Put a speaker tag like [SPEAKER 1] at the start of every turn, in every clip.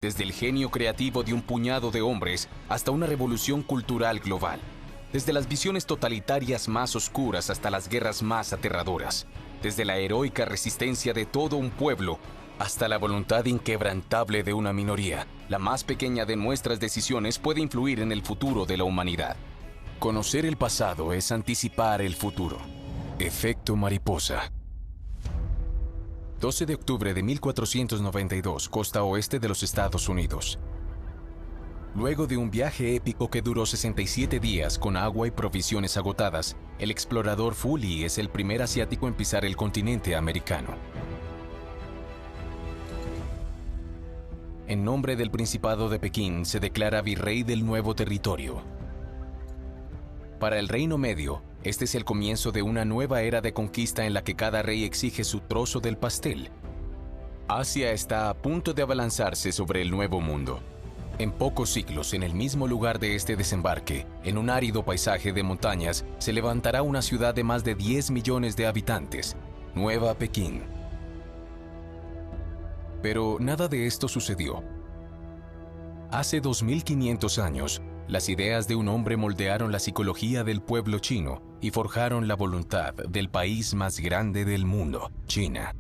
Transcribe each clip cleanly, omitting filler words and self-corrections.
[SPEAKER 1] Desde el genio creativo de un puñado de hombres hasta una revolución cultural global. Desde las visiones totalitarias más oscuras hasta las guerras más aterradoras. Desde la heroica resistencia de todo un pueblo hasta la voluntad inquebrantable de una minoría. La más pequeña de nuestras decisiones puede influir en el futuro de la humanidad. Conocer el pasado es anticipar el futuro. Efecto mariposa. 12 de octubre de 1492, costa oeste de los Estados Unidos. Luego de un viaje épico que duró 67 días con agua y provisiones agotadas, el explorador Fu Li es el primer asiático en pisar el continente americano. En nombre del Principado de Pekín se declara virrey del nuevo territorio. Para el Reino Medio, este es el comienzo de una nueva era de conquista en la que cada rey exige su trozo del pastel. Asia está a punto de abalanzarse sobre el Nuevo Mundo. En pocos siglos, en el mismo lugar de este desembarque, en un árido paisaje de montañas, se levantará una ciudad de más de 10 millones de habitantes, Nueva Pekín. Pero nada de esto sucedió. Hace 2500 años, las ideas de un hombre moldearon la psicología del pueblo chino y forjaron la voluntad del país más grande del mundo, China.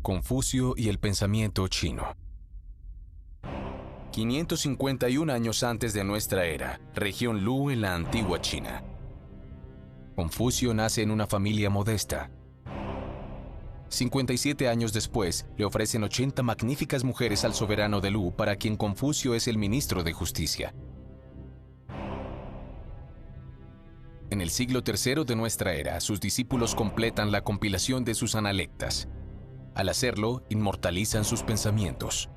[SPEAKER 1] Confucio y el pensamiento chino. 551 años antes de nuestra era, región Lu en la antigua China. Confucio nace en una familia modesta. 57 años después, le ofrecen 80 magníficas mujeres al soberano de Lu, para quien Confucio es el ministro de justicia. En el siglo III de nuestra era, sus discípulos completan la compilación de sus analectas. Al hacerlo, inmortalizan sus pensamientos.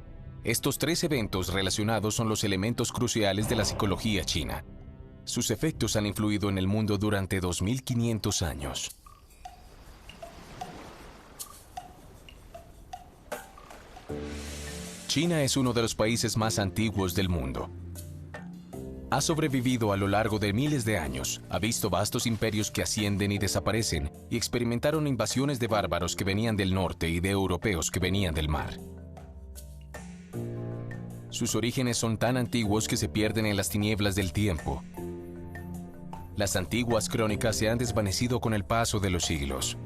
[SPEAKER 1] Estos tres eventos relacionados son los elementos cruciales de la psicología china. Sus efectos han influido en el mundo durante 2500 años. China es uno de los países más antiguos del mundo. Ha sobrevivido a lo largo de miles de años, ha visto vastos imperios que ascienden y desaparecen, y experimentaron invasiones de bárbaros que venían del norte y de europeos que venían del mar. Sus orígenes son tan antiguos que se pierden en las tinieblas del tiempo. Las antiguas crónicas se han desvanecido con el paso de los siglos.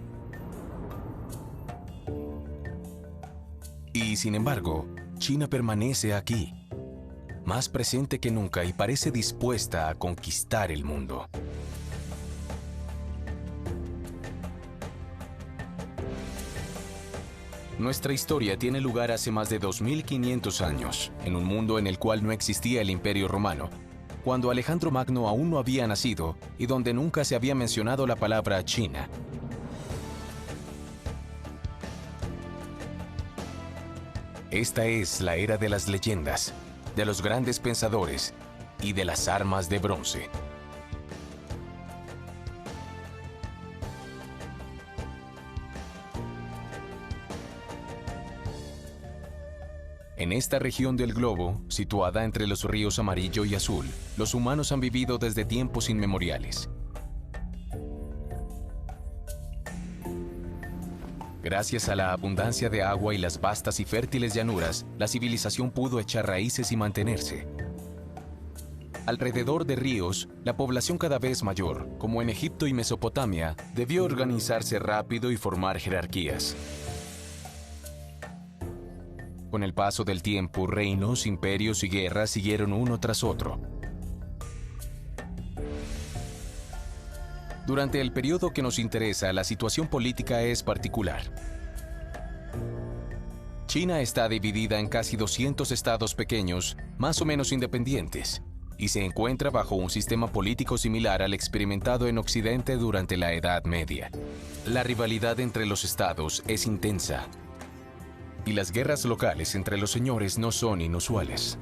[SPEAKER 1] Y sin embargo, China permanece aquí, más presente que nunca y parece dispuesta a conquistar el mundo. Nuestra historia tiene lugar hace más de 2500 años, en un mundo en el cual no existía el Imperio Romano, cuando Alejandro Magno aún no había nacido y donde nunca se había mencionado la palabra China. Esta es la era de las leyendas, de los grandes pensadores y de las armas de bronce. En esta región del globo, situada entre los ríos Amarillo y Azul, los humanos han vivido desde tiempos inmemoriales. Gracias a la abundancia de agua y las vastas y fértiles llanuras, la civilización pudo echar raíces y mantenerse. Alrededor de ríos, la población cada vez mayor, como en Egipto y Mesopotamia, debió organizarse rápido y formar jerarquías. Con el paso del tiempo, reinos, imperios y guerras siguieron uno tras otro. Durante el periodo que nos interesa, la situación política es particular. China está dividida en casi 200 estados pequeños, más o menos independientes, y se encuentra bajo un sistema político similar al experimentado en Occidente durante la Edad Media. La rivalidad entre los estados es intensa, y las guerras locales entre los señores no son inusuales.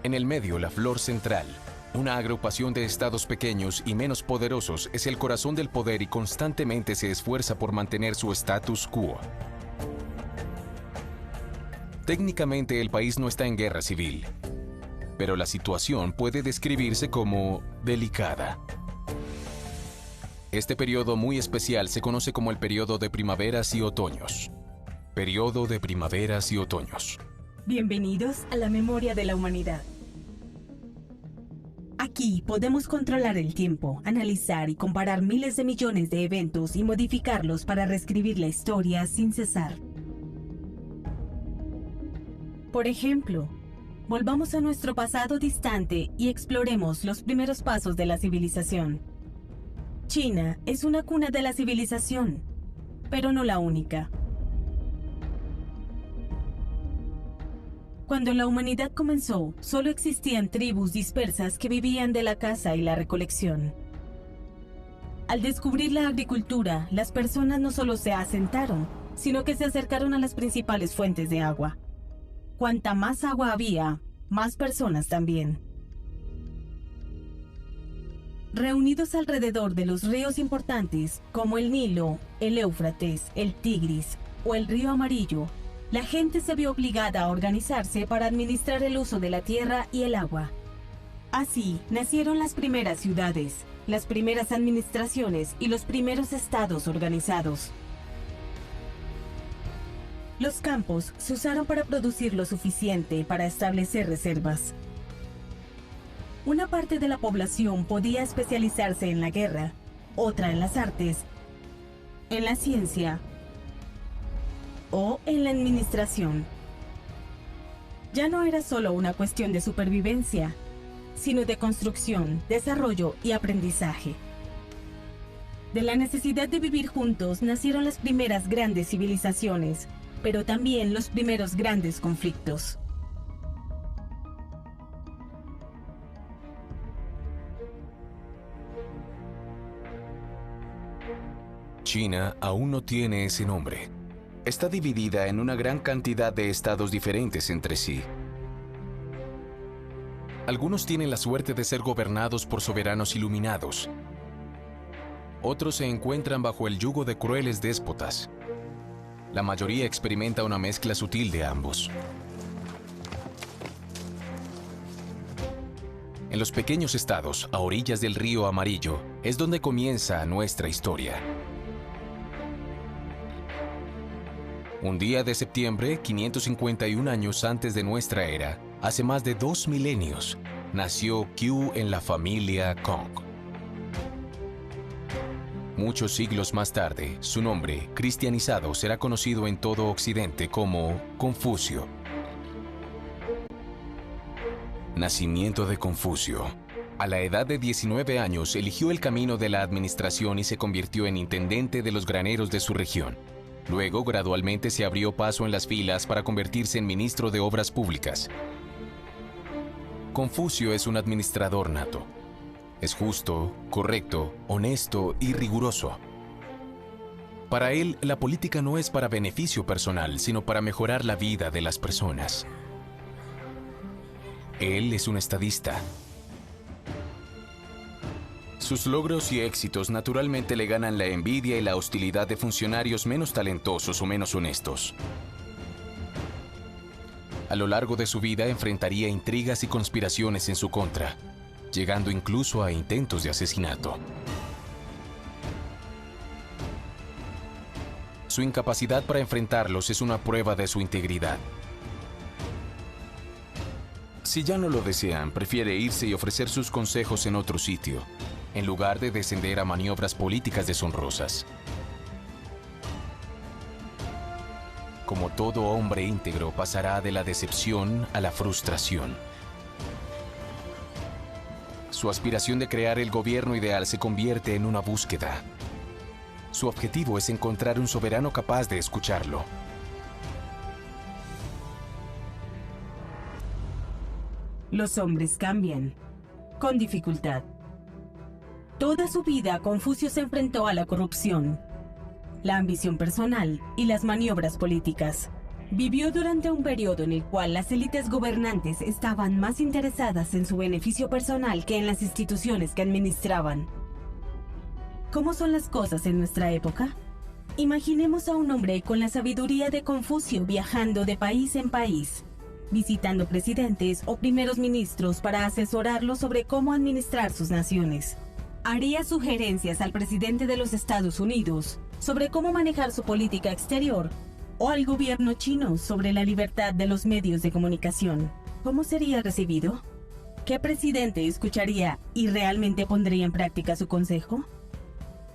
[SPEAKER 1] En el medio, la flor central, una agrupación de estados pequeños y menos poderosos, es el corazón del poder y constantemente se esfuerza por mantener su status quo. Técnicamente el país no está en guerra civil, pero la situación puede describirse como delicada. Este periodo muy especial se conoce como el periodo de primaveras y otoños. Periodo de primaveras y otoños.
[SPEAKER 2] Bienvenidos a la memoria de la humanidad. Aquí podemos controlar el tiempo, analizar y comparar miles de millones de eventos y modificarlos para reescribir la historia sin cesar. Por ejemplo, volvamos a nuestro pasado distante y exploremos los primeros pasos de la civilización. China es una cuna de la civilización, pero no la única. Cuando la humanidad comenzó, solo existían tribus dispersas que vivían de la caza y la recolección. Al descubrir la agricultura, las personas no solo se asentaron, sino que se acercaron a las principales fuentes de agua. Cuanta más agua había, más personas también. Reunidos alrededor de los ríos importantes, como el Nilo, el Éufrates, el Tigris o el río Amarillo, la gente se vio obligada a organizarse para administrar el uso de la tierra y el agua. Así nacieron las primeras ciudades, las primeras administraciones y los primeros estados organizados. Los campos se usaron para producir lo suficiente para establecer reservas. Una parte de la población podía especializarse en la guerra, otra en las artes, en la ciencia o en la administración. Ya no era solo una cuestión de supervivencia, sino de construcción, desarrollo y aprendizaje. De la necesidad de vivir juntos nacieron las primeras grandes civilizaciones, pero también los primeros grandes conflictos.
[SPEAKER 1] China aún no tiene ese nombre. Está dividida en una gran cantidad de estados diferentes entre sí. Algunos tienen la suerte de ser gobernados por soberanos iluminados. Otros se encuentran bajo el yugo de crueles déspotas. La mayoría experimenta una mezcla sutil de ambos. En los pequeños estados, a orillas del río Amarillo, es donde comienza nuestra historia. Un día de septiembre, 551 años antes de nuestra era, hace más de 2 milenios, nació Qiu en la familia Kong. Muchos siglos más tarde, su nombre, cristianizado, será conocido en todo Occidente como Confucio. Nacimiento de Confucio. A la edad de 19 años, eligió el camino de la administración y se convirtió en intendente de los graneros de su región. Luego, gradualmente se abrió paso en las filas para convertirse en ministro de Obras Públicas. Confucio es un administrador nato. Es justo, correcto, honesto y riguroso. Para él, la política no es para beneficio personal, sino para mejorar la vida de las personas. Él es un estadista. Sus logros y éxitos naturalmente le ganan la envidia y la hostilidad de funcionarios menos talentosos o menos honestos. A lo largo de su vida enfrentaría intrigas y conspiraciones en su contra, llegando incluso a intentos de asesinato. Su incapacidad para enfrentarlos es una prueba de su integridad. Si ya no lo desean, prefiere irse y ofrecer sus consejos en otro sitio, en lugar de descender a maniobras políticas deshonrosas. Como todo hombre íntegro, pasará de la decepción a la frustración. Su aspiración de crear el gobierno ideal se convierte en una búsqueda. Su objetivo es encontrar un soberano capaz de escucharlo.
[SPEAKER 2] Los hombres cambian, con dificultad. Toda su vida, Confucio se enfrentó a la corrupción, la ambición personal y las maniobras políticas. Vivió durante un periodo en el cual las élites gobernantes estaban más interesadas en su beneficio personal que en las instituciones que administraban. ¿Cómo son las cosas en nuestra época? Imaginemos a un hombre con la sabiduría de Confucio viajando de país en país, visitando presidentes o primeros ministros para asesorarlos sobre cómo administrar sus naciones. Haría sugerencias al presidente de los Estados Unidos sobre cómo manejar su política exterior o al gobierno chino sobre la libertad de los medios de comunicación, ¿cómo sería recibido? ¿Qué presidente escucharía y realmente pondría en práctica su consejo?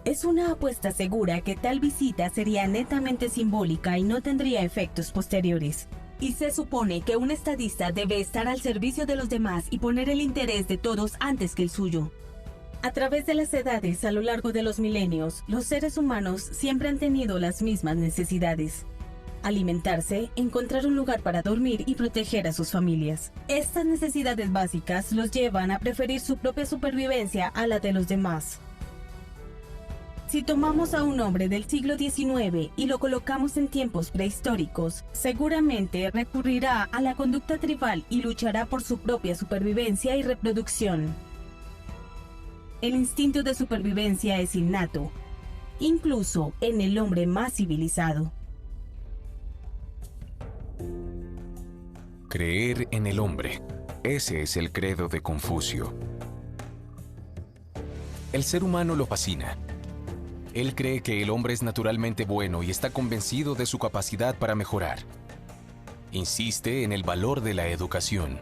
[SPEAKER 2] Es una apuesta segura que tal visita sería netamente simbólica y no tendría efectos posteriores. Y se supone que un estadista debe estar al servicio de los demás y poner el interés de todos antes que el suyo. A través de las edades a lo largo de los milenios, los seres humanos siempre han tenido las mismas necesidades: alimentarse, encontrar un lugar para dormir y proteger a sus familias. Estas necesidades básicas los llevan a preferir su propia supervivencia a la de los demás. Si tomamos a un hombre del siglo XIX y lo colocamos en tiempos prehistóricos, seguramente recurrirá a la conducta tribal y luchará por su propia supervivencia y reproducción. El instinto de supervivencia es innato, incluso en el hombre más civilizado.
[SPEAKER 1] Creer en el hombre. Ese es el credo de Confucio. El ser humano lo fascina. Él cree que el hombre es naturalmente bueno y está convencido de su capacidad para mejorar. Insiste en el valor de la educación.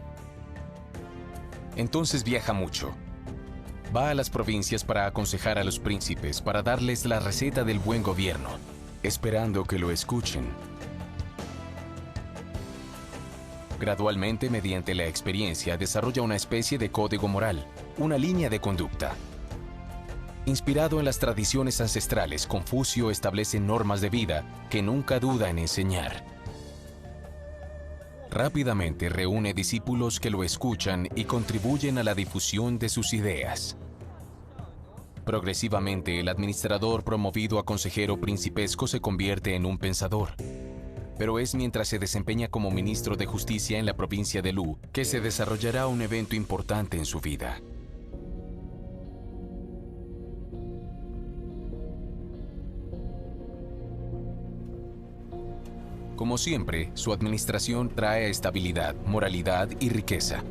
[SPEAKER 1] Entonces viaja mucho. Va a las provincias para aconsejar a los príncipes, para darles la receta del buen gobierno, esperando que lo escuchen. Gradualmente, mediante la experiencia, desarrolla una especie de código moral, una línea de conducta. Inspirado en las tradiciones ancestrales, Confucio establece normas de vida que nunca duda en enseñar. Rápidamente reúne discípulos que lo escuchan y contribuyen a la difusión de sus ideas. Progresivamente, el administrador promovido a consejero principesco se convierte en un pensador. Pero es mientras se desempeña como ministro de Justicia en la provincia de Lu que se desarrollará un evento importante en su vida. Como siempre, su administración trae estabilidad, moralidad y riqueza.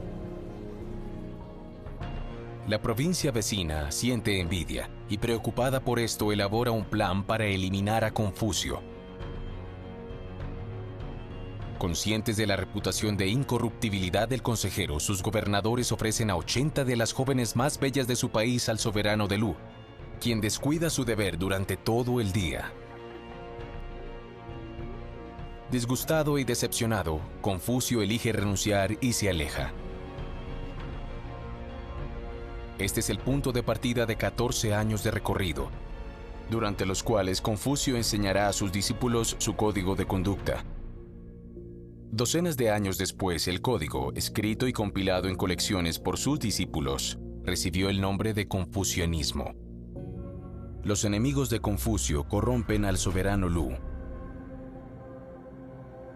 [SPEAKER 1] La provincia vecina siente envidia y, preocupada por esto, elabora un plan para eliminar a Confucio. Conscientes de la reputación de incorruptibilidad del consejero, sus gobernadores ofrecen a 80 de las jóvenes más bellas de su país al soberano de Lu, quien descuida su deber durante todo el día. Disgustado y decepcionado, Confucio elige renunciar y se aleja. Este es el punto de partida de 14 años de recorrido, durante los cuales Confucio enseñará a sus discípulos su código de conducta. Docenas de años después, el código, escrito y compilado en colecciones por sus discípulos, recibió el nombre de confucianismo. Los enemigos de Confucio corrompen al soberano Lu.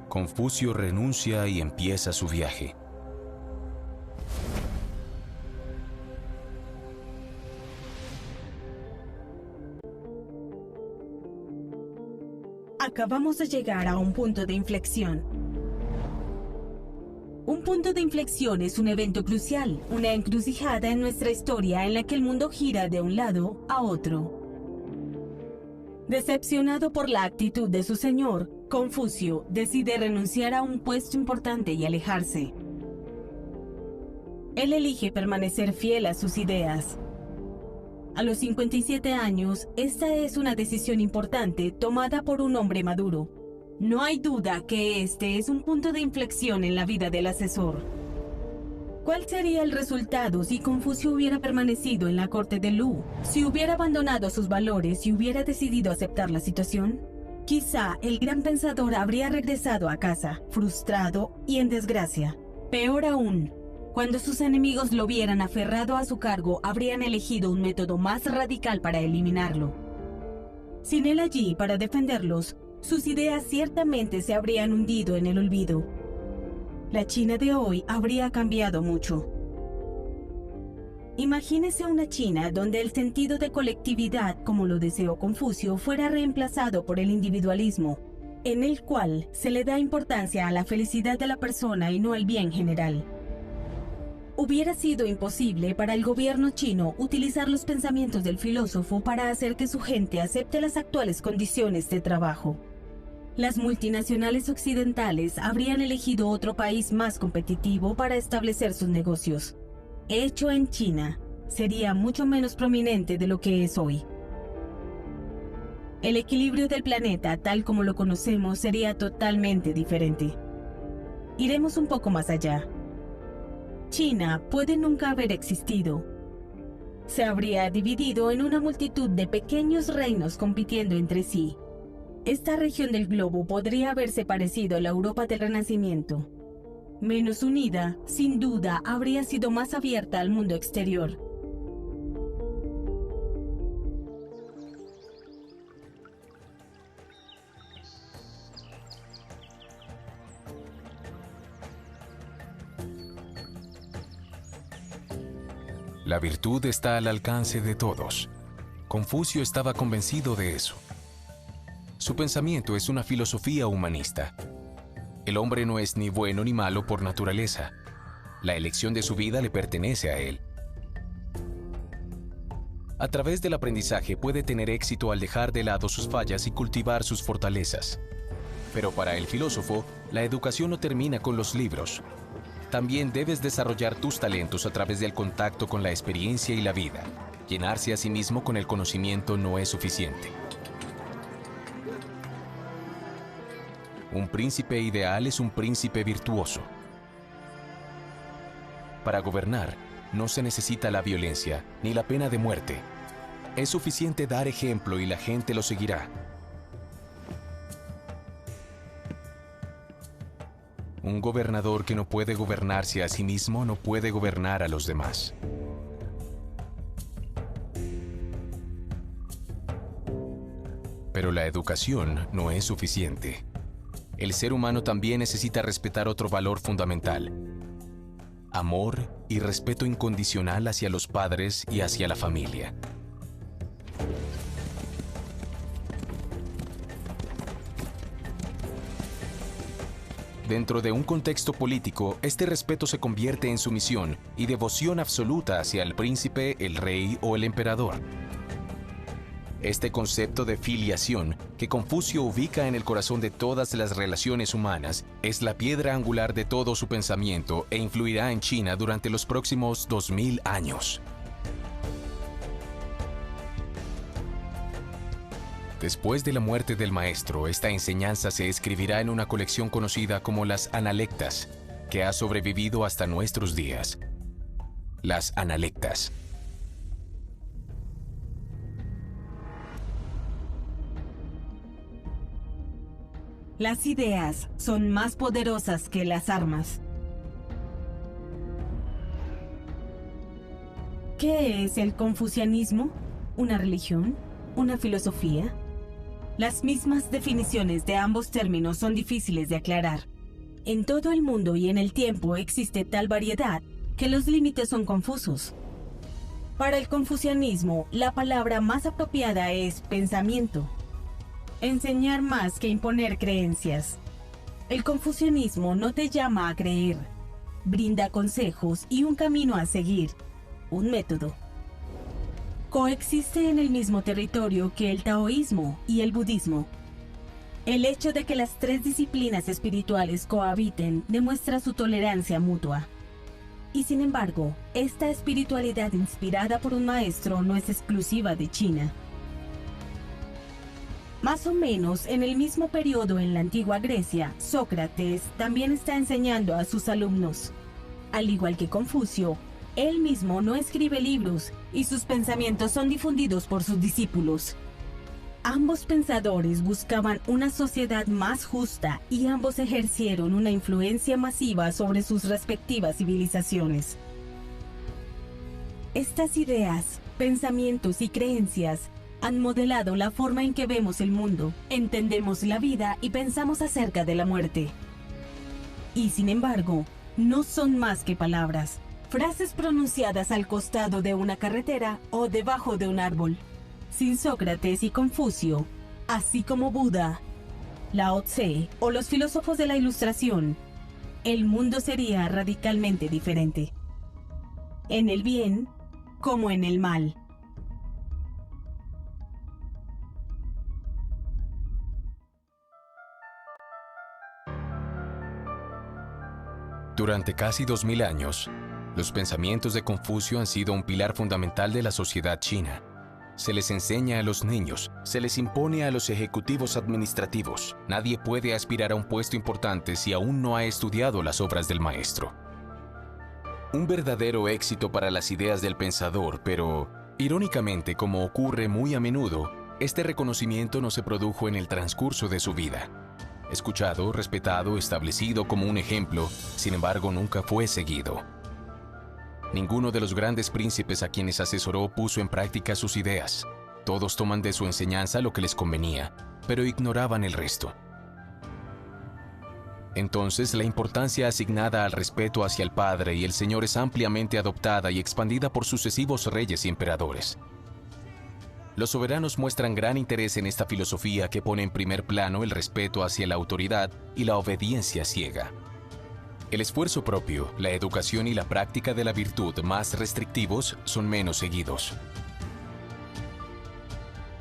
[SPEAKER 1] Confucio renuncia y empieza su viaje.
[SPEAKER 2] Acabamos de llegar a un punto de inflexión. Un punto de inflexión es un evento crucial, una encrucijada en nuestra historia en la que el mundo gira de un lado a otro. Decepcionado por la actitud de su señor, Confucio decide renunciar a un puesto importante y alejarse. Él elige permanecer fiel a sus ideas. A los 57 años, esta es una decisión importante tomada por un hombre maduro. No hay duda que este es un punto de inflexión en la vida del asesor. ¿Cuál sería el resultado si Confucio hubiera permanecido en la corte de Lu? Si hubiera abandonado sus valores y hubiera decidido aceptar la situación? Quizá el gran pensador habría regresado a casa, frustrado y en desgracia. Peor aún, cuando sus enemigos lo hubieran aferrado a su cargo, habrían elegido un método más radical para eliminarlo. Sin él allí para defenderlos, sus ideas ciertamente se habrían hundido en el olvido. La China de hoy habría cambiado mucho. Imagínese una China donde el sentido de colectividad, como lo deseó Confucio, fuera reemplazado por el individualismo, en el cual se le da importancia a la felicidad de la persona y no al bien general. Hubiera sido imposible para el gobierno chino utilizar los pensamientos del filósofo para hacer que su gente acepte las actuales condiciones de trabajo. Las multinacionales occidentales habrían elegido otro país más competitivo para establecer sus negocios. Hecho en China, sería mucho menos prominente de lo que es hoy. El equilibrio del planeta, tal como lo conocemos, sería totalmente diferente. Iremos un poco más allá. China puede nunca haber existido. Se habría dividido en una multitud de pequeños reinos compitiendo entre sí. Esta región del globo podría haberse parecido a la Europa del Renacimiento. Menos unida, sin duda, habría sido más abierta al mundo exterior.
[SPEAKER 1] La virtud está al alcance de todos. Confucio estaba convencido de eso. Su pensamiento es una filosofía humanista. El hombre no es ni bueno ni malo por naturaleza. La elección de su vida le pertenece a él. A través del aprendizaje puede tener éxito al dejar de lado sus fallas y cultivar sus fortalezas. Pero para el filósofo, la educación no termina con los libros. También debes desarrollar tus talentos a través del contacto con la experiencia y la vida. Llenarse a sí mismo con el conocimiento no es suficiente. Un príncipe ideal es un príncipe virtuoso. Para gobernar, no se necesita la violencia ni la pena de muerte. Es suficiente dar ejemplo y la gente lo seguirá. Un gobernador que no puede gobernarse a sí mismo no puede gobernar a los demás. Pero la educación no es suficiente. El ser humano también necesita respetar otro valor fundamental: amor y respeto incondicional hacia los padres y hacia la familia. Dentro de un contexto político, este respeto se convierte en sumisión y devoción absoluta hacia el príncipe, el rey o el emperador. Este concepto de filiación, que Confucio ubica en el corazón de todas las relaciones humanas, es la piedra angular de todo su pensamiento e influirá en China durante los próximos 2000 años. Después de la muerte del maestro, esta enseñanza se escribirá en una colección conocida como las Analectas, que ha sobrevivido hasta nuestros días. Las Analectas.
[SPEAKER 2] Las ideas son más poderosas que las armas. ¿Qué es el confucianismo? ¿Una religión? ¿Una filosofía? Las mismas definiciones de ambos términos son difíciles de aclarar. En todo el mundo y en el tiempo existe tal variedad que los límites son confusos. Para el confucianismo, la palabra más apropiada es pensamiento. Enseñar más que imponer creencias. El confucianismo no te llama a creer, brinda consejos y un camino a seguir, un método. Coexiste en el mismo territorio que el taoísmo y el budismo. El hecho de que las tres disciplinas espirituales cohabiten demuestra su tolerancia mutua. Y sin embargo, esta espiritualidad inspirada por un maestro no es exclusiva de China. Más o menos en el mismo periodo en la antigua Grecia, Sócrates también está enseñando a sus alumnos. Al igual que Confucio, él mismo no escribe libros y sus pensamientos son difundidos por sus discípulos. Ambos pensadores buscaban una sociedad más justa y ambos ejercieron una influencia masiva sobre sus respectivas civilizaciones. Estas ideas, pensamientos y creencias han modelado la forma en que vemos el mundo, entendemos la vida y pensamos acerca de la muerte. Y sin embargo, no son más que palabras, frases pronunciadas al costado de una carretera o debajo de un árbol. Sin Sócrates y Confucio, así como Buda, Lao Tse o los filósofos de la Ilustración, el mundo sería radicalmente diferente. En el bien como en el mal.
[SPEAKER 1] Durante casi 2000 años, los pensamientos de Confucio han sido un pilar fundamental de la sociedad china. Se les enseña a los niños, se les impone a los ejecutivos administrativos. Nadie puede aspirar a un puesto importante si aún no ha estudiado las obras del maestro. Un verdadero éxito para las ideas del pensador, pero, irónicamente, como ocurre muy a menudo, este reconocimiento no se produjo en el transcurso de su vida. Escuchado, respetado, establecido como un ejemplo, sin embargo, nunca fue seguido. Ninguno de los grandes príncipes a quienes asesoró puso en práctica sus ideas. Todos toman de su enseñanza lo que les convenía, pero ignoraban el resto. Entonces, la importancia asignada al respeto hacia el padre y el señor es ampliamente adoptada y expandida por sucesivos reyes y emperadores. Los soberanos muestran gran interés en esta filosofía que pone en primer plano el respeto hacia la autoridad y la obediencia ciega. El esfuerzo propio, la educación y la práctica de la virtud más restrictivos son menos seguidos.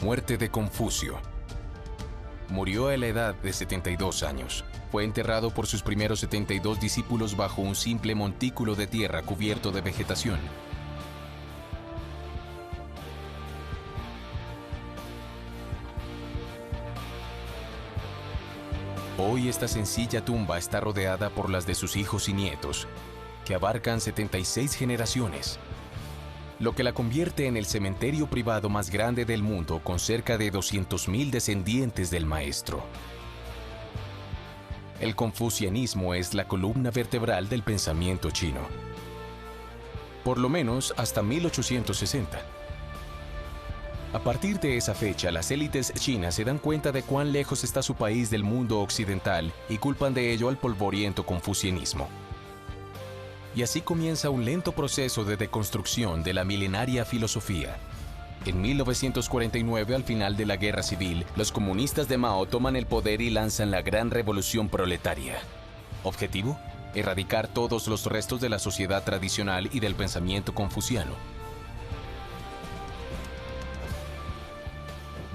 [SPEAKER 1] Muerte de Confucio. Murió a la edad de 72 años. Fue enterrado por sus primeros 72 discípulos bajo un simple montículo de tierra cubierto de vegetación. Hoy esta sencilla tumba está rodeada por las de sus hijos y nietos, que abarcan 76 generaciones, lo que la convierte en el cementerio privado más grande del mundo con cerca de 200.000 descendientes del maestro. El confucianismo es la columna vertebral del pensamiento chino, por lo menos hasta 1860. A partir de esa fecha, las élites chinas se dan cuenta de cuán lejos está su país del mundo occidental y culpan de ello al polvoriento confucianismo. Y así comienza un lento proceso de deconstrucción de la milenaria filosofía. En 1949, al final de la Guerra Civil, los comunistas de Mao toman el poder y lanzan la Gran Revolución Proletaria. ¿Objetivo? Erradicar todos los restos de la sociedad tradicional y del pensamiento confuciano.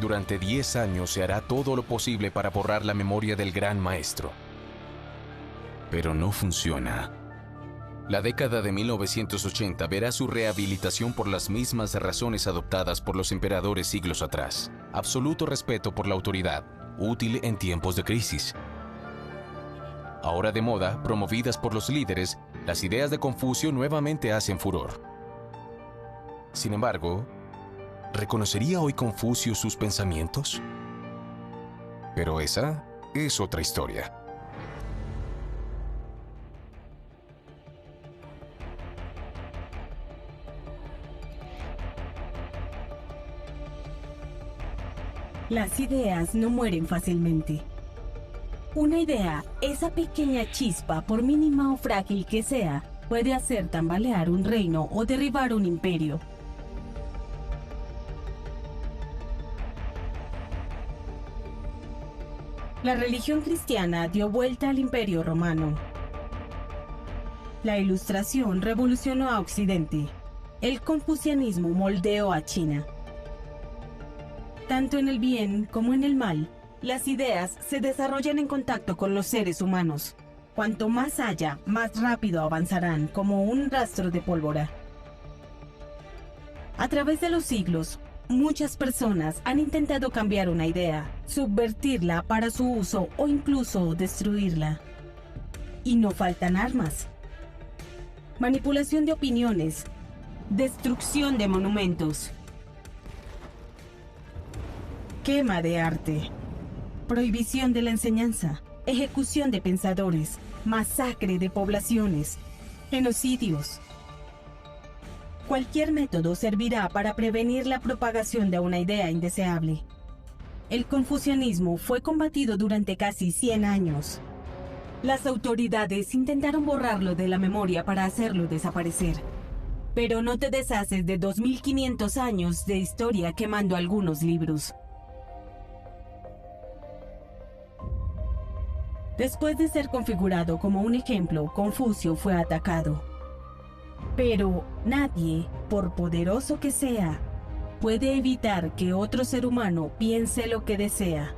[SPEAKER 1] Durante 10 años se hará todo lo posible para borrar la memoria del gran maestro. Pero no funciona. La década de 1980 verá su rehabilitación por las mismas razones adoptadas por los emperadores siglos atrás. Absoluto respeto por la autoridad, útil en tiempos de crisis. Ahora de moda, promovidas por los líderes, las ideas de Confucio nuevamente hacen furor. Sin embargo, ¿reconocería hoy Confucio sus pensamientos? Pero esa es otra historia.
[SPEAKER 2] Las ideas no mueren fácilmente. Una idea, esa pequeña chispa, por mínima o frágil que sea, puede hacer tambalear un reino o derribar un imperio. La religión cristiana dio vuelta al Imperio Romano. La Ilustración revolucionó a Occidente. El confucianismo moldeó a China. Tanto en el bien como en el mal, las ideas se desarrollan en contacto con los seres humanos. Cuanto más haya, más rápido avanzarán como un rastro de pólvora. A través de los siglos, muchas personas han intentado cambiar una idea, subvertirla para su uso o incluso destruirla. Y no faltan armas. Manipulación de opiniones, destrucción de monumentos, quema de arte, prohibición de la enseñanza, ejecución de pensadores, masacre de poblaciones, genocidios. Cualquier método servirá para prevenir la propagación de una idea indeseable. El confucianismo fue combatido durante casi 100 años. Las autoridades intentaron borrarlo de la memoria para hacerlo desaparecer. Pero no te deshaces de 2500 años de historia quemando algunos libros. Después de ser configurado como un ejemplo, Confucio fue atacado. Pero nadie, por poderoso que sea, puede evitar que otro ser humano piense lo que desea.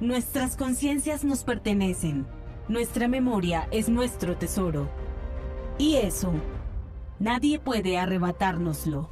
[SPEAKER 2] Nuestras conciencias nos pertenecen, Nuestra memoria es nuestro tesoro. Y eso, nadie puede arrebatárnoslo.